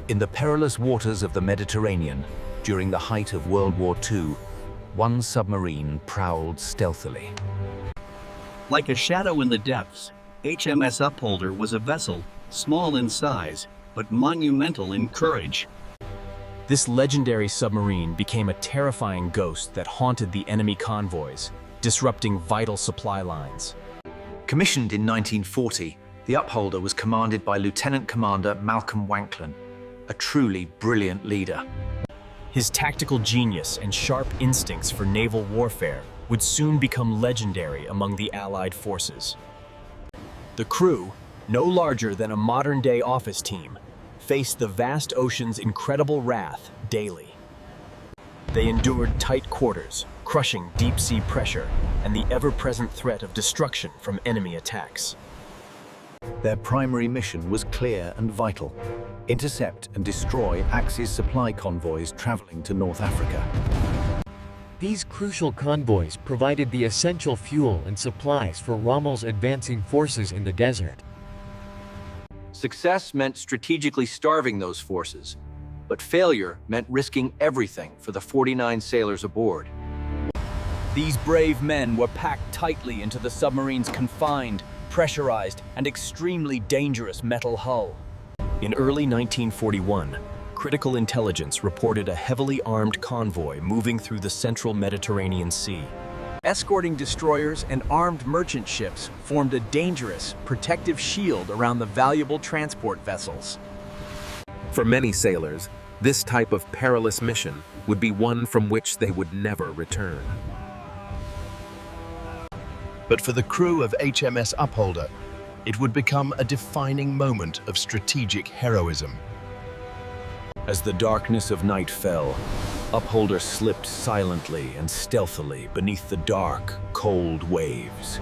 In the perilous waters of the Mediterranean, during the height of World War II, one submarine prowled stealthily. Like a shadow in the depths, HMS Upholder was a vessel, small in size, but monumental in courage. This legendary submarine became a terrifying ghost that haunted the enemy convoys, disrupting vital supply lines. Commissioned in 1940, the Upholder was commanded by Lieutenant Commander Malcolm Wanklyn, a truly brilliant leader. His tactical genius and sharp instincts for naval warfare would soon become legendary among the Allied forces. The crew, no larger than a modern-day office team, faced the vast ocean's incredible wrath daily. They endured tight quarters, crushing deep-sea pressure, and the ever-present threat of destruction from enemy attacks. Their primary mission was clear and vital: intercept and destroy Axis supply convoys traveling to North Africa. These crucial convoys provided the essential fuel and supplies for Rommel's advancing forces in the desert. Success meant strategically starving those forces, but failure meant risking everything for the 49 sailors aboard. These brave men were packed tightly into the submarine's confined, pressurized, and extremely dangerous metal hull. In early 1941, critical intelligence reported a heavily armed convoy moving through the central Mediterranean Sea. Escorting destroyers and armed merchant ships formed a dangerous, protective shield around the valuable transport vessels. For many sailors, this type of perilous mission would be one from which they would never return. But for the crew of HMS Upholder, it would become a defining moment of strategic heroism. As the darkness of night fell, Upholder slipped silently and stealthily beneath the dark, cold waves.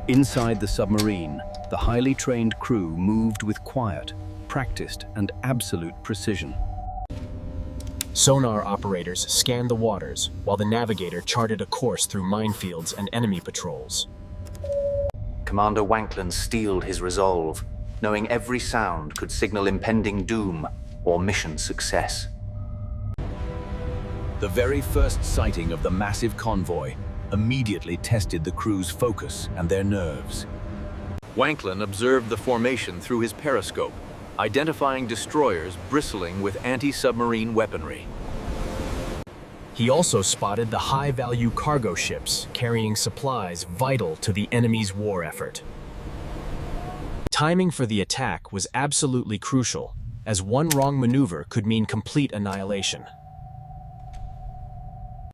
Inside the submarine, the highly trained crew moved with quiet, practiced, and absolute precision. Sonar operators scanned the waters, while the navigator charted a course through minefields and enemy patrols. Commander Wanklyn steeled his resolve, knowing every sound could signal impending doom or mission success. The very first sighting of the massive convoy immediately tested the crew's focus and their nerves. Wanklyn observed the formation through his periscope, identifying destroyers bristling with anti-submarine weaponry. He also spotted the high-value cargo ships carrying supplies vital to the enemy's war effort. Timing for the attack was absolutely crucial, as one wrong maneuver could mean complete annihilation.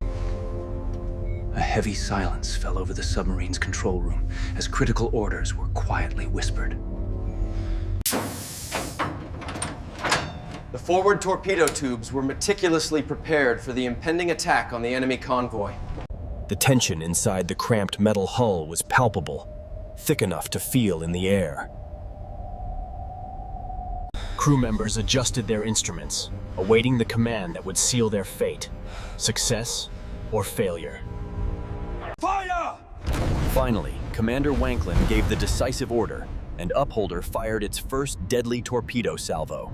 A heavy silence fell over the submarine's control room as critical orders were quietly whispered. The forward torpedo tubes were meticulously prepared for the impending attack on the enemy convoy. The tension inside the cramped metal hull was palpable, thick enough to feel in the air. Crew members adjusted their instruments, awaiting the command that would seal their fate: success or failure. Fire! Finally, Commander Wanklyn gave the decisive order, and Upholder fired its first deadly torpedo salvo.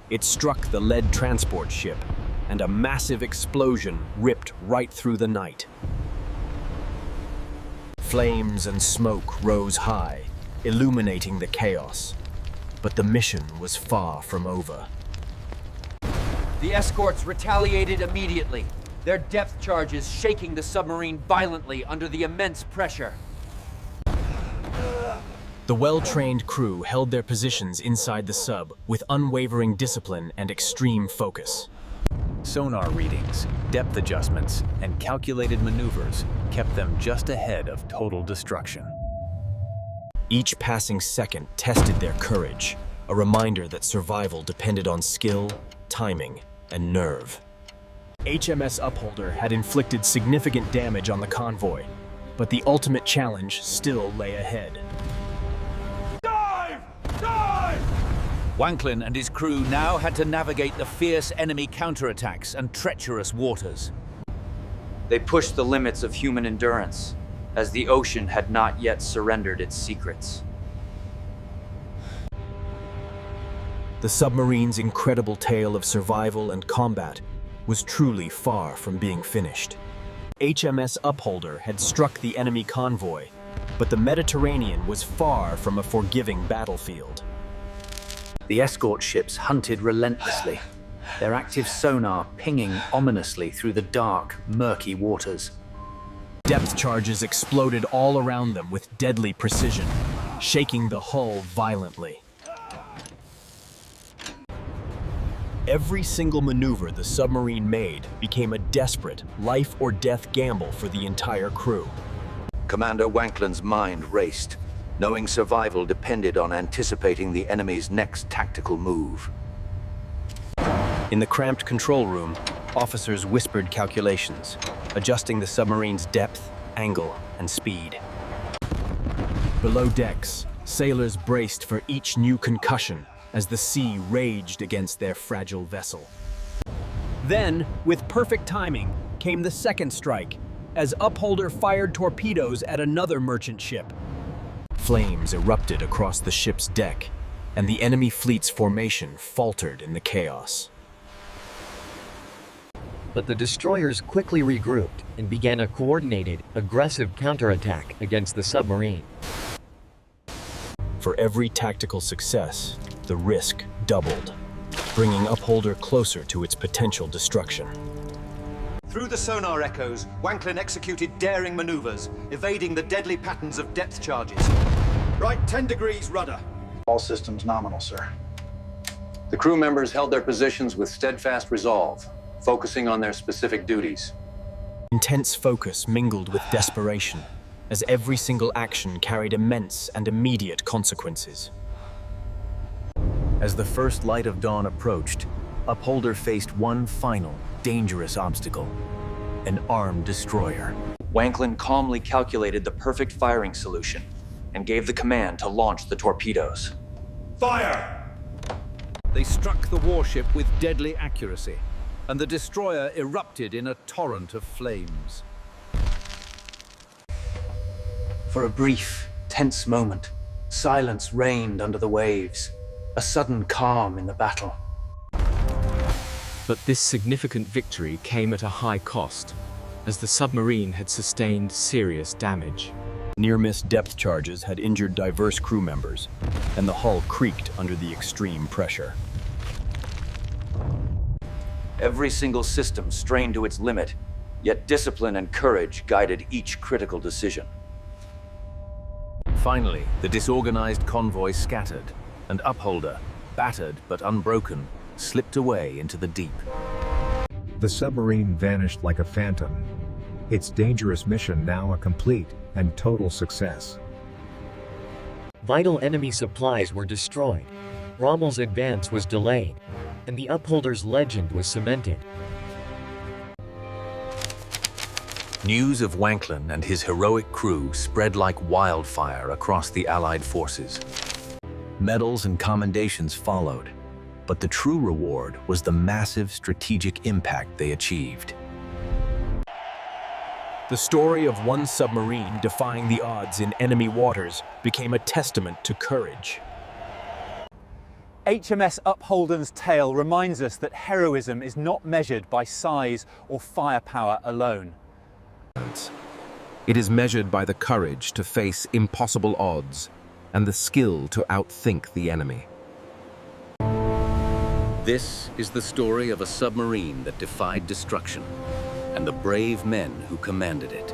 It struck the lead transport ship, and a massive explosion ripped right through the night. Flames and smoke rose high, illuminating the chaos. But the mission was far from over. The escorts retaliated immediately, their depth charges shaking the submarine violently under the immense pressure. The well-trained crew held their positions inside the sub with unwavering discipline and extreme focus. Sonar readings, depth adjustments, and calculated maneuvers kept them just ahead of total destruction. Each passing second tested their courage, a reminder that survival depended on skill, timing, and nerve. HMS Upholder had inflicted significant damage on the convoy, but the ultimate challenge still lay ahead. Dive! Dive! Wanklyn and his crew now had to navigate the fierce enemy counterattacks and treacherous waters. They pushed the limits of human endurance, as the ocean had not yet surrendered its secrets. the submarine's incredible tale of survival and combat was truly far from being finished. HMS Upholder had struck the enemy convoy, but the Mediterranean was far from a forgiving battlefield. The escort ships hunted relentlessly, their active sonar pinging ominously through the dark, murky waters. Depth charges exploded all around them with deadly precision, shaking the hull violently. Every single maneuver the submarine made became a desperate, life-or-death gamble for the entire crew. Commander Wanklyn's mind raced, knowing survival depended on anticipating the enemy's next tactical move. In the cramped control room, officers whispered calculations, adjusting the submarine's depth, angle, and speed. Below decks, sailors braced for each new concussion as the sea raged against their fragile vessel. Then, with perfect timing, came the second strike, as Upholder fired torpedoes at another merchant ship. Flames erupted across the ship's deck, and the enemy fleet's formation faltered in the chaos. But the destroyers quickly regrouped and began a coordinated, aggressive counterattack against the submarine. For every tactical success, the risk doubled, bringing Upholder closer to its potential destruction. Through the sonar echoes, Wanklyn executed daring maneuvers, evading the deadly patterns of depth charges. Right 10 degrees rudder. All systems nominal, sir. The crew members held their positions with steadfast resolve, focusing on their specific duties. Intense focus mingled with desperation, as every single action carried immense and immediate consequences. As the first light of dawn approached, Upholder faced one final, dangerous obstacle: an armed destroyer. Wanklyn calmly calculated the perfect firing solution and gave the command to launch the torpedoes. Fire! They struck the warship with deadly accuracy, and the destroyer erupted in a torrent of flames. For a brief, tense moment, silence reigned under the waves, a sudden calm in the battle. But this significant victory came at a high cost, as the submarine had sustained serious damage. Near-miss depth charges had injured diverse crew members, and the hull creaked under the extreme pressure. Every single system strained to its limit, yet discipline and courage guided each critical decision. Finally, the disorganized convoy scattered, and Upholder, battered but unbroken, slipped away into the deep. The submarine vanished like a phantom, its dangerous mission now a complete and total success. Vital enemy supplies were destroyed, Rommel's advance was delayed, and the Upholder's legend was cemented. News of Wanklyn and his heroic crew spread like wildfire across the Allied forces. Medals and commendations followed, but the true reward was the massive strategic impact they achieved. The story of one submarine defying the odds in enemy waters became a testament to courage. HMS Upholder's tale reminds us that heroism is not measured by size or firepower alone. It is measured by the courage to face impossible odds and the skill to outthink the enemy. This is the story of a submarine that defied destruction, and the brave men who commanded it.